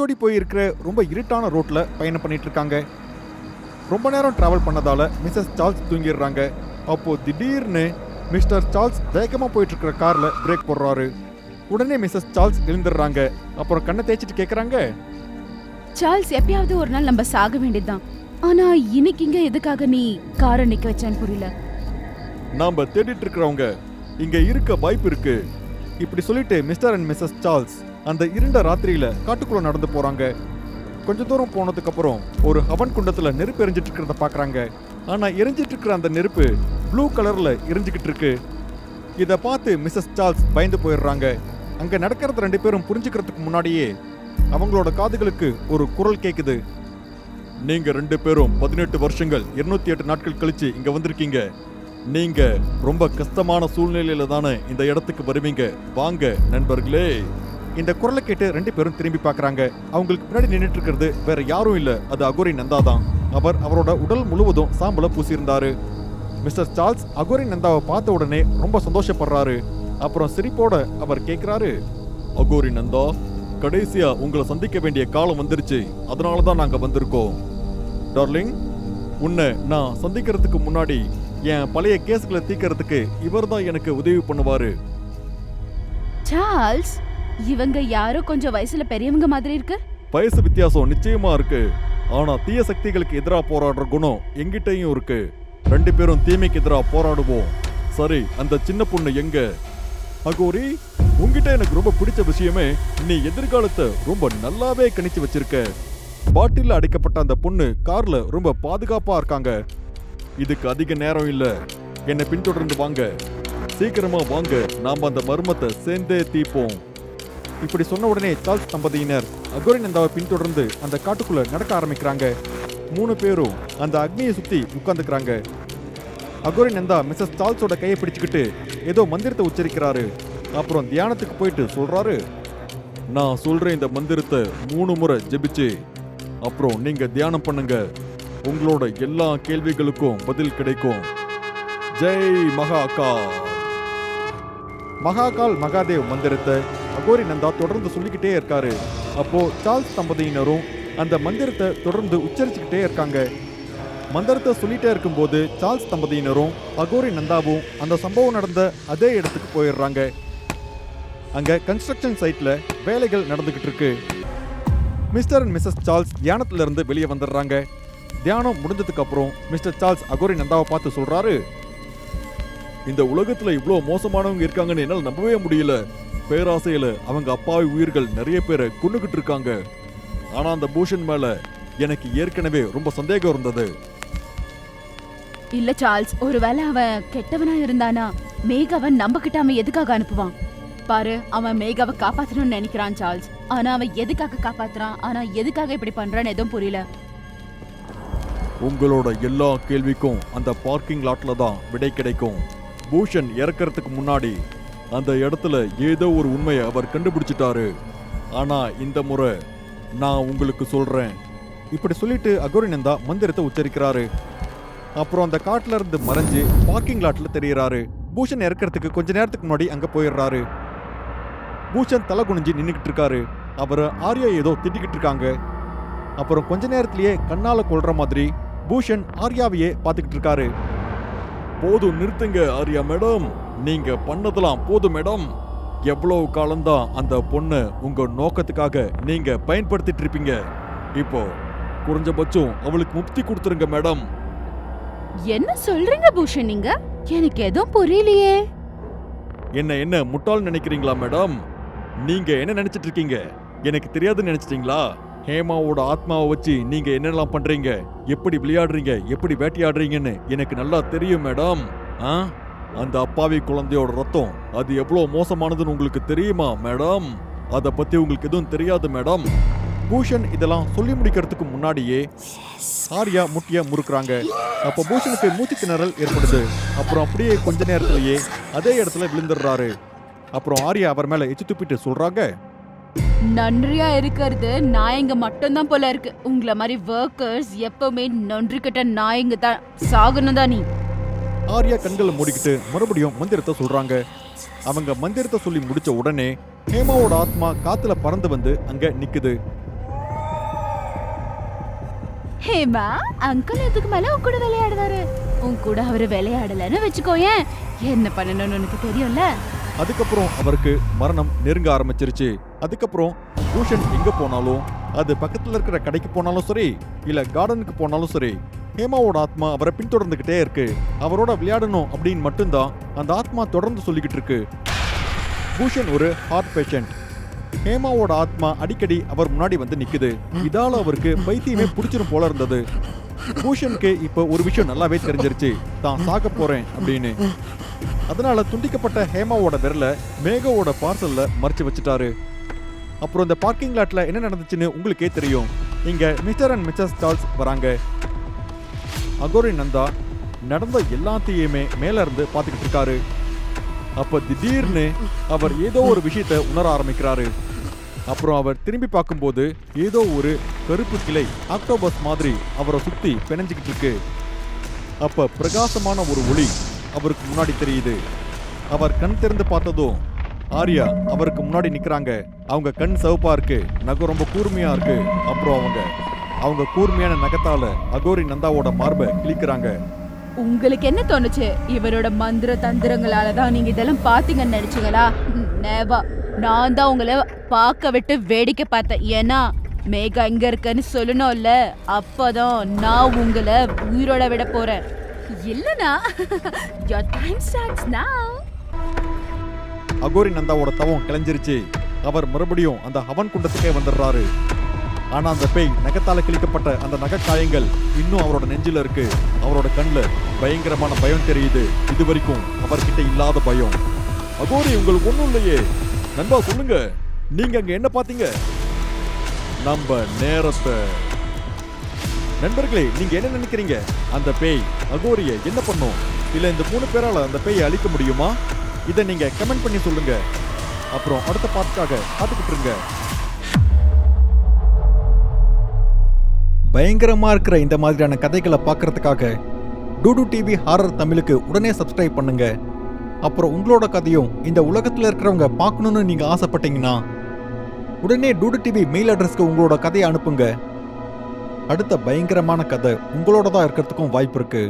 காத்தோடி போயிருக்கிற ரொம்ப இருட்டான ரோட்ல பயணம் பண்ணிட்டு இருக்காங்க. ரொம்ப நேரம் டிராவல் பண்ணதால மிஸ்ஸஸ் சார்ல்ஸ் தூங்கிடுறாங்க. அப்போ திடீர்னு மிஸ்டர் சார்ல்ஸ் வேகமா போயிட்டு இருக்கிற கார்ல பிரேக் போடுறாரு. உடனே மிஸ்ஸஸ் சார்ல்ஸ் எழுந்துடுறாங்க. அப்புறம் கண்ணை தேய்ச்சிட்டு கேக்குறாங்க, சார்ல்ஸ், எப்பயாவது ஒரு நாள் நம்ம சாக வேண்டியதுதான். ஆனா இன்னைக்கு இங்க எதுக்காக நீ காரை நிக்க வச்சேன்னு புரியல. நாம தேடிட்டு இருக்கிறவங்க இங்க இருக்க வாய்ப்பு இருக்கு. இப்படி சொல்லிட்டு மிஸ்டர் அண்ட் மிஸ்ஸஸ் சார்ல்ஸ் அந்த இருண்ட ராத்திரியில காட்டுக்குள்ள நடந்து போறாங்க. கொஞ்ச தூரம் போனதுக்கு அப்புறம் ஒரு ஹவன் குண்டத்துல நெருப்பு எரிஞ்சிட்டு இருக்கிறத பாக்குறாங்க. ஆனா எரிஞ்சிட்டு இருக்கிற அந்த நெருப்பு ப்ளூ கலர்ல எரிஞ்சுக்கிட்டு இருக்கு. இத பார்த்து மிஸ்ஸஸ் சார்ல்ஸ் பயந்து போயிடுறாங்க. அங்க நடக்கிறது ரெண்டு பேரும் புரிஞ்சுக்கிறதுக்கு முன்னாடியே அவங்களோட காதுகளுக்கு ஒரு குரல் கேக்குது. நீங்க ரெண்டு பேரும் 18 வருஷங்கள் 208 நாட்கள் கழிச்சு இங்க வந்திருக்கீங்க. நீங்க ரொம்ப கஷ்டமான சூழ்நிலையில தானே இந்த இடத்துக்கு வருவீங்க. வாங்க நண்பர்களே. இந்த குரலை கேட்டு ரெண்டு பேரும் திரும்பி பார்க்கறாங்க. அவங்களுக்கு பின்னாடி நின்றுட்டு இருக்கிறது வேற யாரும் இல்ல, அது அகோரி நந்தா தான். அவரோட உடல் முழுவதும் சாம்பலை பூசியிருந்தாரு. மிஸ்டர் சார்ல்ஸ் அகோரி நந்தாவை பார்த்த உடனே ரொம்ப சந்தோஷப்படுறாரு. அப்புறம் சிரிப்போட அவர் கேட்கிறாரு, அகோரி நந்தா, கடைசியா உங்களை சந்திக்க வேண்டிய காலம் வந்துருச்சு. அதனால தான் நாங்க வந்திருக்கோம். டார்லிங், உன்னை நான் சந்திக்கிறதுக்கு முன்னாடி என் பழைய கேஸ்களை தீக்கிறதுக்கு இவர் தான் எனக்கு உதவி பண்ணுவாரு. சார்ல்ஸ், இவங்க யாரோ கொஞ்சம் வயசுல பெரியவங்க மாதிரி இருக்கு. வயசு வித்தியாசம் நிச்சயமா இருக்கு. ஆனா தீய சக்திகளுக்கு எதிராக போராடுற குணம் எங்கிட்டையும் இருக்கு. ரெண்டு பேரும் தீமைக்கு எதிராக போராடுவோம். சரி, அந்த சின்ன பொண்ணு எங்க? அகோரி, உங்ககிட்ட எனக்கு ரொம்ப பிடிச்ச விஷயமே நீ எதிர்காலத்தை ரொம்ப நல்லாவே கணிச்சு வச்சிருக்க. பாட்டில்ல அடைக்கப்பட்ட அந்த பொண்ணு கார்ல ரொம்ப பாதுகாப்பா இருக்காங்க. இதுக்கு அதிக நேரம் இல்ல, என்னை பின்தொடர்ந்து வாங்க. சீக்கிரமா வாங்க, நாம அந்த மர்மத்தை சேர்ந்தே தீப்போம். இப்படி சொன்ன உடனே சார்ல்ஸ் தம்பதியினர் அகோரி நந்தாவை பின்தொடர்ந்து அந்த காட்டுக்குள்ள நடக்க ஆரம்பிக்கிறாங்க. 3 பேரும் அந்த அக்னியை சுத்தி உட்கார்ந்துக்கிறாங்க. அகோரி நந்தா மிஸ்ஸஸ் சார்ல்ஸோட கையை பிடிச்சுக்கிட்டு ஏதோ மந்திரத்தை உச்சரிக்கிறாரு. அப்புறம் தியானத்துக்கு போயிட்டு சொல்றாரு, நான் சொல்றேன் இந்த மந்திரத்தை 3 முறை ஜெபிச்சு அப்புறம் நீங்க தியானம் பண்ணுங்க. உங்களோட எல்லா கேள்விகளுக்கும் பதில் கிடைக்கும். ஜெய் மகாகால். மகாகால் மகாதேவ் மந்திரத்தை அகோரி நந்தா தொடர்ந்து சொல்லிக்கிட்டே இருக்காரு. அப்போ சார்ல்ஸ் தம்பதியினரும் அந்த மந்திரத்தை தொடர்ந்து உச்சரிச்சுக்கிட்டே இருக்காங்க. மந்திரத்தை சொல்லிட்டே இருக்கும்போது சார்ல்ஸ் தம்பதியினரும் அகோரி நந்தாவும் அந்த சம்பவம் நடந்த அதே இடத்துக்கு போயிடுறாங்க. அங்க கன்ஸ்ட்ரக்ஷன் சைட்ல வேலைகள் நடந்துகிட்டு இருக்கு. மிஸ்டர் அண்ட் மிஸ்ஸஸ் சார்ல்ஸ் தியானத்துல இருந்து வெளியே வந்துடுறாங்க. தியானம் முடிஞ்சதுக்கு அப்புறம் மிஸ்டர் சார்ல்ஸ் அகோரி நந்தாவை பார்த்து சொல்றாரு, இந்த உலகத்துல இவ்வளோ மோசமானவங்க இருக்காங்கன்னு என்னால் நம்பவே முடியல. பேராசையில அவங்க அப்பாவி உயிர்கள் நிறைய பேரை கொன்னுகிட்டு இருக்காங்க. ஆனா அந்த பூஷன் மேல எனக்கு ஏற்கனவே ரொம்ப சந்தேகம் இருந்தது. இல்ல சார்ல்ஸ், ஒருவேளை அவன் கெட்டவனா இருந்தானா மேகாவை நம்ம கிட்ட அவன் எதுக்காக அனுப்புவான்? பாரு, அவன் மேகாவை காப்பாத்தணும்னு நினைக்கிறான் சார்ல்ஸ். ஆனா அவன் எதுக்காக காப்பாத்துறான், ஆனா எதுக்காக இப்படி பண்றான்னு எதுவும் புரியல. உங்களோட எல்லா கேள்விக்கும் அந்த பார்க்கிங் லாட்ல தான் விடை கிடைக்கும். பூஷன் இறக்கறதுக்கு முன்னாடி அந்த இடத்துல ஏதோ ஒரு உண்மையை அவர் கண்டுபிடிச்சிட்டாரு. ஆனா இந்த முறை நான் உங்களுக்கு சொல்றேன். இப்படி சொல்லிட்டு அகோரி நந்தா மந்திரத்தை உச்சரிக்கிறாரு. அப்புறம் அந்த காட்டுல இருந்து மறைஞ்சு பார்க்கிங் லாட்ல தெரியறாரு. பூஷன் இறக்கறதுக்கு கொஞ்ச நேரத்துக்கு முன்னாடி அங்க போயிடுறாரு. பூஷன் தலை குனிஞ்சு நின்னுக்கிட்டு இருக்காரு. அவர் ஆர்யா ஏதோ திட்டிக்கிட்டு இருக்காங்க. அப்புறம் கொஞ்ச நேரத்திலேயே கண்ணால கொள்ற மாதிரி பூஷன் ஆர்யாவையே பார்த்துக்கிட்டு இருக்காரு. போதும், நிறுத்துங்க ஆர்யா மேடம், நீங்க பண்ணதெல்லாம் போதும் மேடம். எவ்வளவு காலம்தான் அந்த பொண்ணை உங்க நோக்கத்துக்காக நீங்க பயன்படுத்திட்டு இருப்பீங்க? இப்போ குறைஞ்சபட்சம் அவளுக்கு முக்தி கொடுத்துருங்க மேடம். என்ன சொல்றீங்க பூஷன் நீங்க? எனக்கு எதுவும் புரியலையே. என்ன முட்டாள் நினைக்கிறீங்களா மேடம்? நீங்க என்ன நினைச்சிட்டு இருக்கீங்க? எனக்கு தெரியாதுன்னு நினைச்சிட்டீங்களா? ஹேமாவோட ஆத்மாவை வச்சு நீங்க என்னெல்லாம் பண்றீங்க, எப்படி விளையாடுறீங்க, எப்படி வேட்டையாடுறீங்கன்னு எனக்கு நல்லா தெரியும் மேடம். அந்த அப்பாவி குழந்தையோட ரத்தம் அது எவ்வளவு மோசமானதுன்னு உங்களுக்கு தெரியுமா மேடம்? அதை பத்தி உங்களுக்கு எதுவும் தெரியாது மேடம். பூஷன் இதெல்லாம் சொல்லி முடிக்கிறதுக்கு முன்னாடியே ஆர்யா முட்டிய முறுக்குறாங்க. அப்போ பூஷனுக்கு மூச்சு திணறல் ஏற்படுது. அப்புறம் அப்படியே கொஞ்ச நேரத்திலேயே அதே இடத்துல விழுந்துடுறாரு. அப்புறம் ஆர்யா அவர் மேல எச்சு துப்பிட்டு சொல்றாங்க, நன்றியா இருக்கிறது நாயங்க மட்டும்தான் போல இருக்கு. உங்களை மாதிரி ஒர்க்கர்ஸ் எப்பவுமே நன்றி கிட்ட நாயங்க தான் சாகணும் தான். நீ ஆர்யா கண்களை மூடிக்கிட்டு மறுபடியும் மந்திரத்தை சொல்றாங்க. அவங்க மந்திரத்தை சொல்லி முடிச்ச உடனே ஹேமாவோட ஆத்மா காத்துல பறந்து வந்து அங்க நிக்குது. ஹேமா அங்கிள் இதுக்கு மேல உன் கூட விளையாடுவாரு. உன் கூட அவரு விளையாடலன்னு வச்சுக்கோயேன், என்ன பண்ணணும்னு உனக்கு தெரியும்ல. அதுக்கப்புறம் அவருக்கு மரணம் நெருங்க ஆரம்பிச்சிருச்சு. அதுக்கப்புறம் பூஷன் எங்க போனாலும், அது பக்கத்துல இருக்கிற கடைக்கு போனாலும் சரி, இல்ல கார்டனுக்கு போனாலும் சரி, ஹேமாவோட ஆத்மா அவரை பின்தொடர்ந்துகிட்டே இருக்கு. அவரோட விளையாடணும் அப்படின்னு மட்டும்தான் அந்த ஆத்மா தொடர்ந்து சொல்லிக்கிட்டு இருக்கு. பூஷன் ஒரு ஹார்ட் பேஷண்ட். ஹேமாவோட ஆத்மா அடிக்கடி அவர் முன்னாடி வந்து நிக்குது. இதால அவருக்கு பைத்தியமே பிடிச்சிரும் போல இருந்தது. பூஷனுக்கு இப்போ ஒரு விஷயம் நல்லாவே தெரிஞ்சிருச்சு, தான் சாக போறேன் அப்படின்னு. அதனால துண்டிக்கப்பட்ட ஹேமாவோட விரல மேகாவோட பார்சல்ல மறைச்சு வச்சுட்டாரு. அப்புறம் இந்த பார்க்கிங் லாட்ல என்ன நடந்துச்சுன்னு உங்களுக்கே தெரியும். இங்க மிஸ்டர் அண்ட் மிஸ்ஸஸ் சார்ல்ஸ் வராங்க. அகோரி நந்தா நடந்த எல்லாத்தையுமே மேல இருந்து பார்த்துக்கிட்டு இருக்காரு. அப்ப திடீர்னு அவர் ஏதோ ஒரு விஷயத்தை உணர ஆரம்பிக்கிறாரு. அப்புறம் அவர் திரும்பி பார்க்கும்போது ஏதோ ஒரு கருப்பு கிளை ஆக்டோபஸ் மாதிரி அவரை சுத்தி பிணைஞ்சுக்கிட்டு இருக்கு. அப்ப பிரகாசமான ஒரு ஒளி அவருக்கு முன்னாடி தெரியுது. அவர் கண் திறந்து பார்த்ததும் ஆர்யா அவருக்கு முன்னாடி நிக்கிறாங்க. அவங்க கண் சிவப்பா இருக்கு, நகம் ரொம்ப கூர்மையா இருக்கு. அப்புறம் அவங்க கூர்மையான நகத்தால அகோரி நந்தாவோட மார்பை கிழிக்கிறாங்க. உங்களுக்கு என்ன தோணுச்சு? இவரோட மந்திர தந்திரங்களால தான் நீங்க இதெல்லாம் பாத்தீங்கன்னு நினைச்சீங்களா? நேவா, நான் தான் உங்களை பார்க்க விட்டு வேடிக்கை பார்த்தேன். ஏன்னா மேகா எங்க இருக்குன்னு சொல்லணும்ல, அப்பதான் நான் உங்களை உயிரோட விட போறேன். இல்லனா your time starts now. Aghori நந்தாவோட தவம் கிளஞ்சிருச்சு. அவர் மறுபடியும் அந்த ஹவன் குண்டத்துக்கே வந்துடுறாரு. ஆனா அந்த பேய் நகத்தால கிழிக்கப்பட்ட அந்த நகைக்காயங்கள் இன்னும் அவரோட நெஞ்சில இருக்கு. அவரோட கண்ணுல பயங்கரமான பயம் தெரியுது. இது வரைக்கும் அவர்கிட்ட இல்லாத பயம். அகோரி, உங்களுக்கு ஒண்ணும் இல்லையே? நண்பா சொல்லுங்க, நீங்க அங்க என்ன பாத்தீங்க? நம்ம நேரத்தை. நண்பர்களே, நீங்க என்ன நினைக்கிறீங்க? அந்த பேய் அகோரிய என்ன பண்ணும்? இல்ல இந்த 3 பேரால அந்த பேயை அழிக்க முடியுமா? இதை நீங்க கமெண்ட் பண்ணி சொல்லுங்க. அப்புறம் அடுத்த பார்ட்டுக்காக காத்துக்கிட்டு இருங்க. பயங்கரமா இருக்கிற இந்த மாதிரியான கதைகளை பார்க்கறதுக்காக டூடு டிவி ஹாரர் தமிழுக்கு உடனே சப்ஸ்கிரைப் பண்ணுங்க. அப்புறம் உங்களோட கதையும் இந்த உலகத்தில் இருக்கிறவங்க பார்க்கணும்னு நீங்க ஆசைப்பட்டீங்கன்னா உடனே டூடு டிவி மெயில் அட்ரஸ்க்கு உங்களோட கதையை அனுப்புங்க. அடுத்த பயங்கரமான கதை உங்களோட தான் இருக்கிறதுக்கும் வாய்ப்பு இருக்கு.